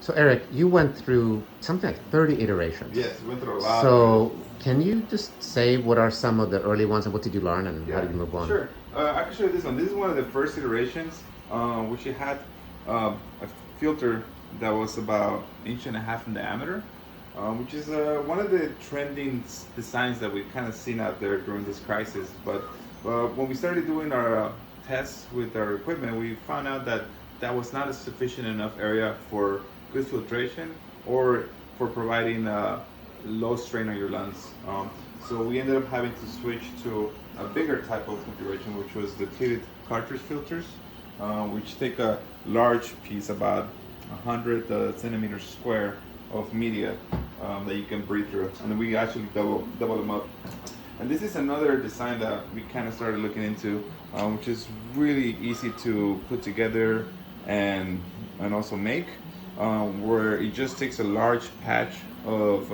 So Eric, you went through something like 30 iterations. Yes, went through a lot. So can you just say what are some of the early ones and what did you learn and how did you move on? Sure. I can show you this one. This is one of the first iterations, which it had a filter that was about 1.5 inches in diameter, which is one of the trending designs that we've kind of seen out there during this crisis. But when we started doing our tests with our equipment, we found out that that was not a sufficient enough area for good filtration or for providing low strain on your lungs. So we ended up having to switch to a bigger type of configuration, which was the tinted cartridge filters, which take a large piece, about 100 centimeters square of media that you can breathe through, and we actually double them up. And this is another design that we kind of started looking into, which is really easy to put together and also make, where it just takes a large patch of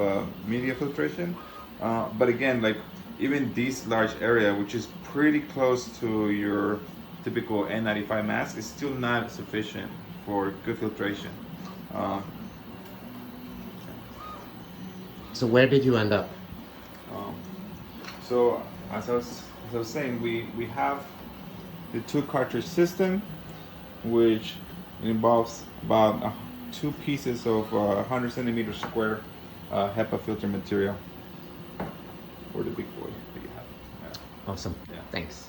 media filtration. But again, like even this large area, which is pretty close to your typical N95 mask, is still not sufficient for good filtration. So where did you end up? So as I was saying, we have the two cartridge system, which involves about 2 pieces of 100 centimeters square HEPA filter material for the big boy that you have. Awesome. Yeah. Thanks.